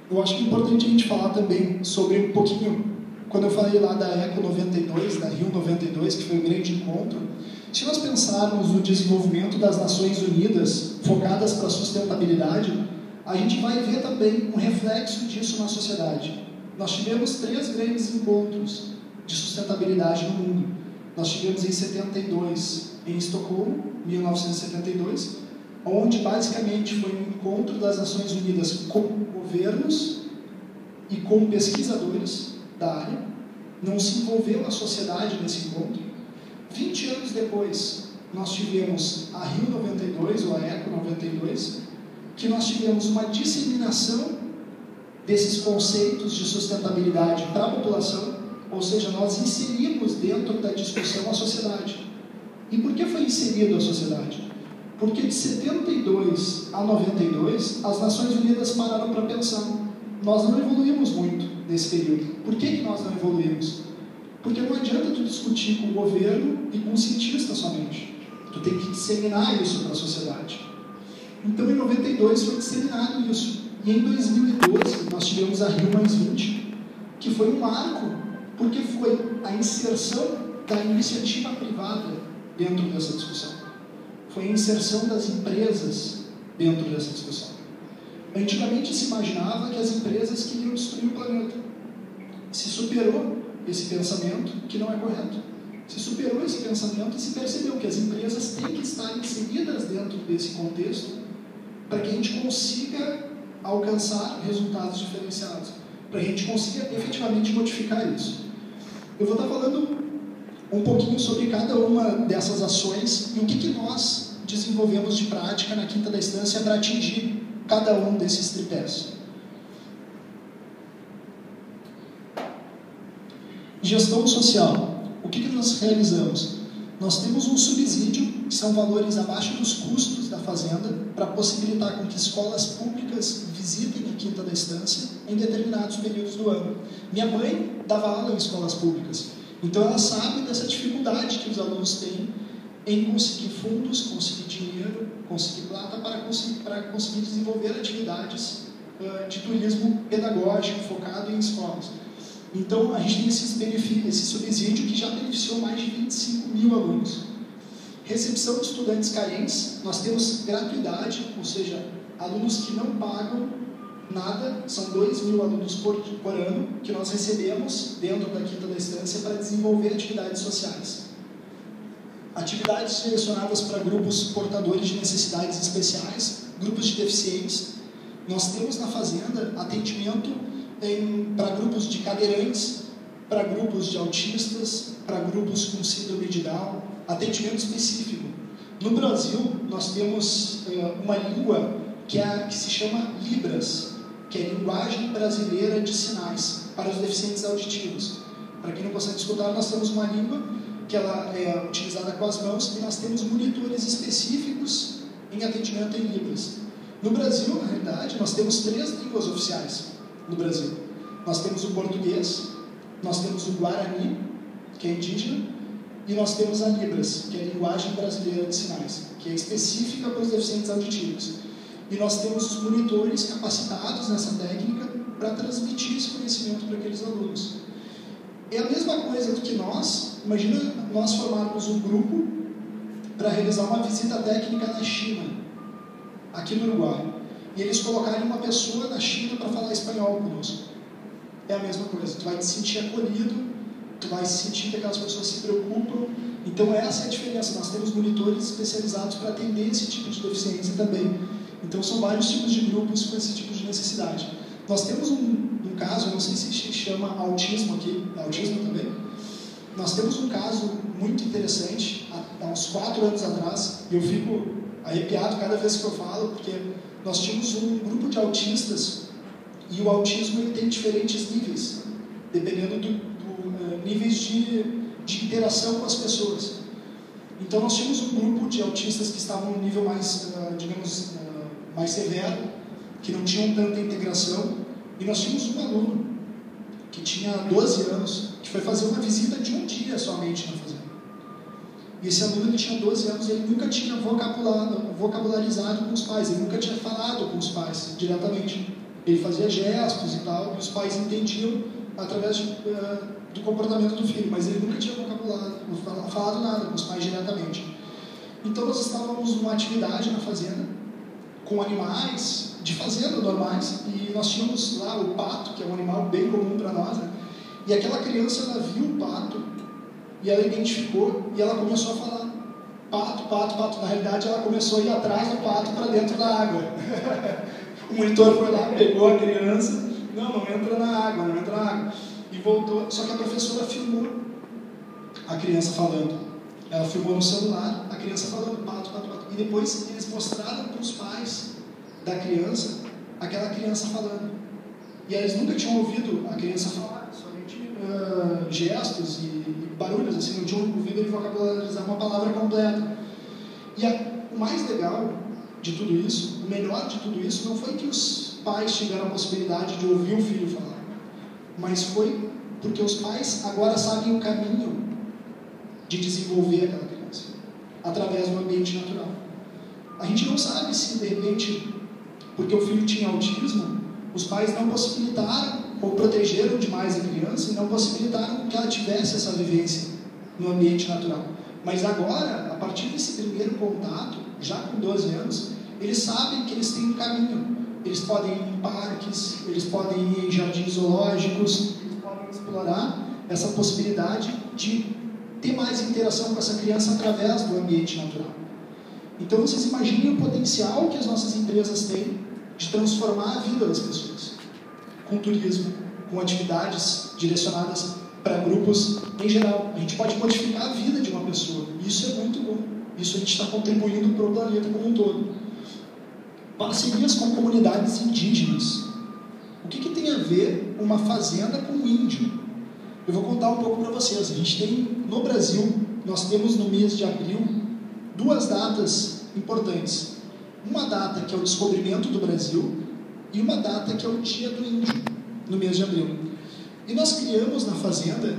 Eu acho que é importante a gente falar também sobre um pouquinho, quando eu falei lá da Eco 92, da Rio 92, que foi o grande encontro, se nós pensarmos no desenvolvimento das Nações Unidas, focadas para a sustentabilidade, a gente vai ver também um reflexo disso na sociedade. Nós tivemos 3 grandes encontros de sustentabilidade no mundo. Nós tivemos em 72, em Estocolmo, 1972, onde basicamente foi um encontro das Nações Unidas com governos e com pesquisadores da área. Não se envolveu a sociedade nesse encontro. 20 anos depois, nós tivemos a Rio 92, ou a Eco 92, que nós tivemos uma disseminação desses conceitos de sustentabilidade para a população, ou seja, nós inserimos dentro da discussão a sociedade. E por que foi inserido a sociedade? Porque de 72 a 92, as Nações Unidas pararam para pensar. Nós não evoluímos muito nesse período. Por que nós não evoluímos? Porque não adianta tu discutir com o governo e com o cientista somente. Tu tem que disseminar isso para a sociedade. Então, em 92 foi disseminado isso. E em 2012, nós tivemos a Rio +20, que foi um marco, porque foi a inserção da iniciativa privada dentro dessa discussão. Foi a inserção das empresas dentro dessa discussão. Antigamente se imaginava que as empresas queriam destruir o planeta. Se superou esse pensamento, que não é correto. Se superou esse pensamento e se percebeu que as empresas têm que estar inseridas dentro desse contexto para que a gente consiga alcançar resultados diferenciados, para a gente consiga efetivamente modificar isso. Eu vou estar falando um pouquinho sobre cada uma dessas ações e o que nós desenvolvemos de prática na Quinta da Estância para atingir cada um desses tripés. Gestão social. O que nós realizamos? Nós temos um subsídio, que são valores abaixo dos custos da fazenda, para possibilitar com que escolas públicas visitem a Quinta da Estância em determinados períodos do ano. Minha mãe dava aula em escolas públicas, então ela sabe dessa dificuldade que os alunos têm em conseguir fundos, conseguir dinheiro, conseguir plata para conseguir desenvolver atividades de turismo pedagógico focado em escolas. Então, a gente tem esses benefícios, esse subsídio que já beneficiou mais de 25 mil alunos. Recepção de estudantes carentes, nós temos gratuidade, ou seja, alunos que não pagam nada, são 2 mil alunos por ano que nós recebemos dentro da Quinta da Estância para desenvolver atividades sociais. Atividades direcionadas para grupos portadores de necessidades especiais, grupos de deficientes. Nós temos na fazenda atendimento para grupos de cadeirantes, para grupos de autistas, para grupos com síndrome de Down, atendimento específico. No Brasil, nós temos uma língua que se chama Libras, que é a Linguagem Brasileira de Sinais, para os deficientes auditivos. Para quem não consegue escutar, nós temos uma língua que ela é utilizada com as mãos e nós temos monitores específicos em atendimento em Libras. No Brasil, na realidade, nós temos 3 línguas oficiais. No Brasil, nós temos o português, nós temos o Guarani, que é indígena, e nós temos a Libras, que é a Linguagem Brasileira de Sinais, que é específica para os deficientes auditivos. E nós temos os monitores capacitados nessa técnica para transmitir esse conhecimento para aqueles alunos. É a mesma coisa do que imagina nós formarmos um grupo para realizar uma visita técnica na China, aqui no Uruguai. E eles colocarem uma pessoa da China para falar espanhol conosco. É a mesma coisa, tu vai te sentir acolhido, tu vai sentir que aquelas pessoas se preocupam. Então essa é a diferença, nós temos monitores especializados para atender esse tipo de deficiência também. Então são vários tipos de grupos com esse tipo de necessidade. Nós temos um caso, não sei se chama autismo aqui, autismo também. Nós temos um caso muito interessante, há uns 4 anos atrás, e eu fico arrepiado cada vez que eu falo, porque nós tínhamos um grupo de autistas e o autismo ele tem diferentes níveis, dependendo do níveis de interação com as pessoas. Então nós tínhamos um grupo de autistas que estavam no nível mais, digamos, mais severo, que não tinham tanta integração, e nós tínhamos um aluno que tinha 12 anos, que foi fazer uma visita de um dia somente na fazenda. E esse aluno ele tinha 12 anos e ele nunca tinha vocabularizado com os pais, ele nunca tinha falado com os pais diretamente. Ele fazia gestos e tal, e os pais entendiam através do comportamento do filho, mas ele nunca tinha vocabulário, falado nada com os pais diretamente. Então nós estávamos numa atividade na fazenda, com animais de fazenda normais, e nós tínhamos lá o pato, que é um animal bem comum para nós, né? E aquela criança, ela viu o pato, e ela identificou, e ela começou a falar, pato, pato, pato. Na realidade, ela começou a ir atrás do pato para dentro da água. O monitor foi lá, pegou a criança, não entra na água, não entra na água. E voltou, só que a professora filmou a criança falando. Ela filmou no celular, a criança falando, pato, pato, pato. E depois eles mostraram para os pais da criança, aquela criança falando. E eles nunca tinham ouvido a criança falar, somente gestos e barulhos, assim, não tinham ouvido ele vocabularizar uma palavra completa. E o mais legal de tudo isso, o melhor de tudo isso, não foi que os pais tiveram a possibilidade de ouvir o filho falar, mas foi porque os pais agora sabem o caminho de desenvolver aquela criança, através do ambiente natural. A gente não sabe se, de repente, porque o filho tinha autismo, os pais não possibilitaram ou protegeram demais a criança e não possibilitaram que ela tivesse essa vivência no ambiente natural. Mas agora, a partir desse primeiro contato, já com 12 anos, eles sabem que eles têm um caminho. Eles podem ir em parques, eles podem ir em jardins zoológicos, eles podem explorar essa possibilidade de ter mais interação com essa criança através do ambiente natural. Então vocês imaginem o potencial que as nossas empresas têm de transformar a vida das pessoas, com turismo, com atividades direcionadas para grupos em geral. A gente pode modificar a vida de uma pessoa, e isso é muito bom. Isso a gente está contribuindo para o planeta como um todo. Parcerias com comunidades indígenas. O que tem a ver uma fazenda com um índio? Eu vou contar um pouco para vocês. A gente tem, no Brasil, nós temos no mês de abril, 2 datas importantes. Uma data que é o descobrimento do Brasil e uma data que é o Dia do Índio, no mês de abril. E nós criamos na fazenda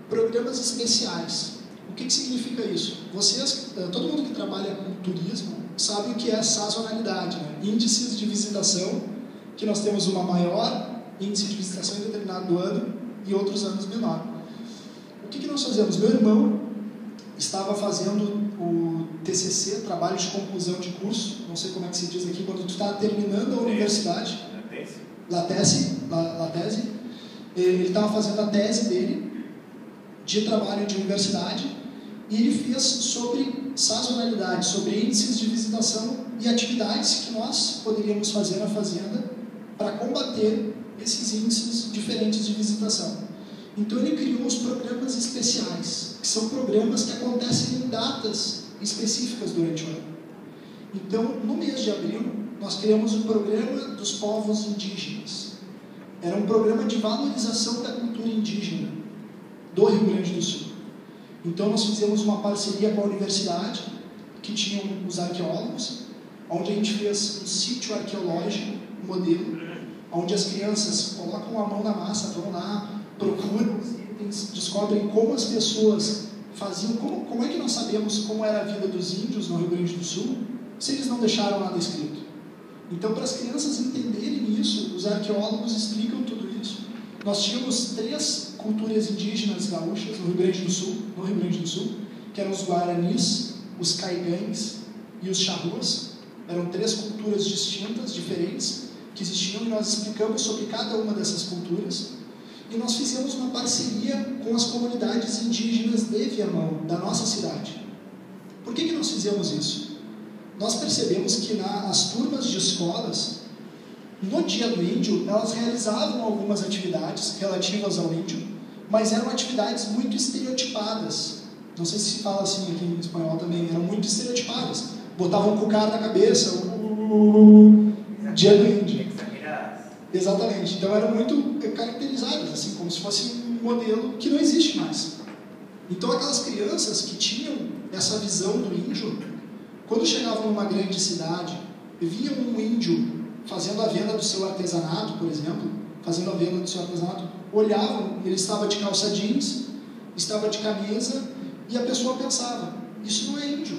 programas especiais. O que significa isso? Vocês, todo mundo que trabalha com turismo, sabe o que é sazonalidade, né? Índices de visitação, que nós temos uma maior índice de visitação em determinado ano e outros anos menor. O que nós fazemos? Meu irmão estava fazendo o TCC, trabalho de conclusão de curso, não sei como é que se diz aqui, quando tu está terminando a universidade. Latese. Ele estava fazendo a tese dele de trabalho de universidade e ele fez sobre sazonalidade, sobre índices de visitação e atividades que nós poderíamos fazer na fazenda para combater esses índices diferentes de visitação. Então ele criou os programas especiais, que são programas que acontecem em datas específicas durante o ano. Então, no mês de abril, nós criamos o programa dos povos indígenas. Era um programa de valorização da cultura indígena do Rio Grande do Sul. Então nós fizemos uma parceria com a universidade, que tinha os arqueólogos, onde a gente fez um sítio arqueológico, modelo, onde as crianças colocam a mão na massa, vão lá, procuram os itens, descobrem como as pessoas faziam, como é que nós sabemos como era a vida dos índios no Rio Grande do Sul, se eles não deixaram nada escrito. Então, para as crianças entenderem isso, os arqueólogos explicam tudo isso. Nós tínhamos 3 culturas indígenas gaúchas no Rio Grande do Sul, que eram os guaranis, os caigães e os charrus. Eram 3 culturas distintas, diferentes, que existiam, e nós explicamos sobre cada uma dessas culturas. E nós fizemos uma parceria com as comunidades indígenas de Viamão, da nossa cidade. Por que nós fizemos isso? Nós percebemos que as turmas de escolas, no Dia do Índio, elas realizavam algumas atividades relativas ao índio, mas eram atividades muito estereotipadas. Não sei se fala assim aqui em espanhol também, eram muito estereotipadas. Botavam um cucar na cabeça, Dia do Índio. Exatamente. Então eram muito caracterizadas, assim, como se fosse um modelo que não existe mais. Então aquelas crianças que tinham essa visão do índio, quando chegavam numa grande cidade e viam um índio fazendo a venda do seu artesanato, por exemplo, olhavam, ele estava de calça jeans, estava de camisa, e a pessoa pensava, isso não é índio.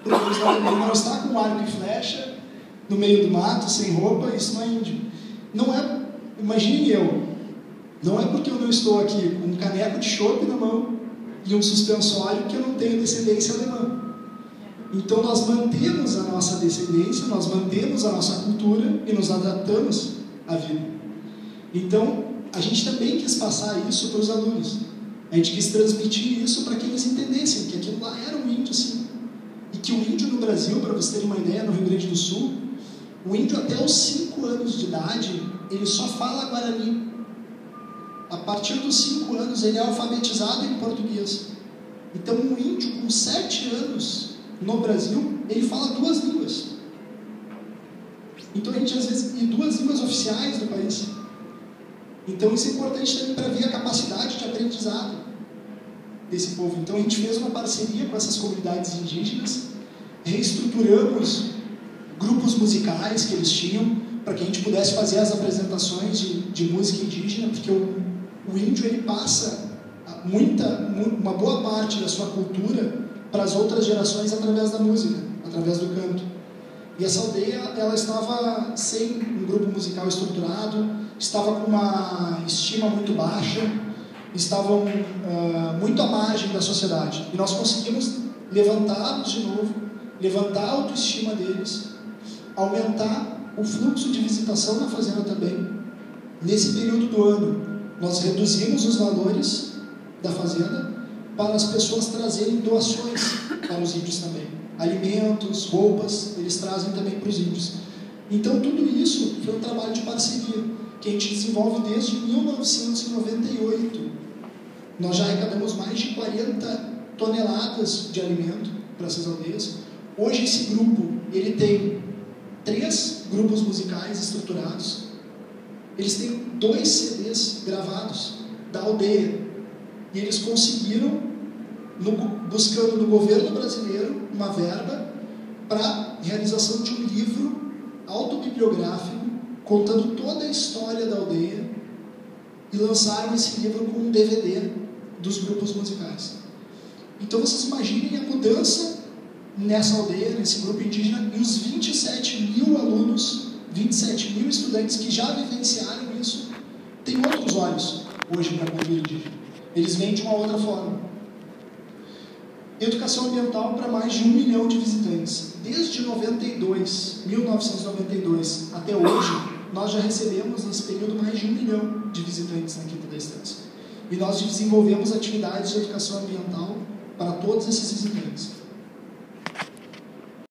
Porque ele não está com arco e flecha, no meio do mato, sem roupa, isso não é índio. Não é, imagine não é porque eu não estou aqui com um caneco de chope na mão e um suspensório que eu não tenho descendência alemã. Então nós mantemos a nossa descendência, nós mantemos a nossa cultura e nos adaptamos à vida. Então a gente também quis passar isso para os alunos. A gente quis transmitir isso para que eles entendessem que aquilo lá era um índio sim. E que o índio no Brasil, para vocês terem uma ideia, no Rio Grande do Sul, o índio até os 5 anos de idade, ele só fala Guarani. A partir dos 5 anos ele é alfabetizado em português. Então um índio com 7 anos no Brasil, ele fala 2 línguas. Então a gente às vezes, e 2 línguas oficiais do país. Então isso é importante também para ver a capacidade de aprendizado desse povo. Então a gente fez uma parceria com essas comunidades indígenas, reestruturamos grupos musicais que eles tinham, para que a gente pudesse fazer as apresentações de música indígena, porque o índio ele passa uma boa parte da sua cultura para as outras gerações através da música, através do canto. E essa aldeia, ela estava sem um grupo musical estruturado, estava com uma estima muito baixa, estavam muito à margem da sociedade. E nós conseguimos levantá-los de novo, levantar a autoestima deles, aumentar o fluxo de visitação na fazenda também. Nesse período do ano, nós reduzimos os valores da fazenda para as pessoas trazerem doações para os índios também. Alimentos, roupas, eles trazem também para os índios. Então tudo isso foi um trabalho de parceria, que a gente desenvolve desde 1998. Nós já arrecadamos mais de 40 toneladas de alimento para essas aldeias. Hoje esse grupo, ele tem 3 grupos musicais estruturados. Eles têm 2 CDs gravados da aldeia. E eles conseguiram, buscando no governo brasileiro uma verba para a realização de um livro autobibliográfico contando toda a história da aldeia, e lançaram esse livro com um DVD dos grupos musicais. Então vocês imaginem a mudança nessa aldeia, nesse grupo indígena, e os 27.000 alunos, 27.000 estudantes que já vivenciaram isso, têm outros olhos hoje para a cultura indígena. Eles veem de uma outra forma. Educação ambiental para mais de 1 milhão de visitantes. Desde 1992 até hoje, nós já recebemos nesse período mais de 1 milhão de visitantes na Quinta da Estância. E nós desenvolvemos atividades de educação ambiental para todos esses visitantes.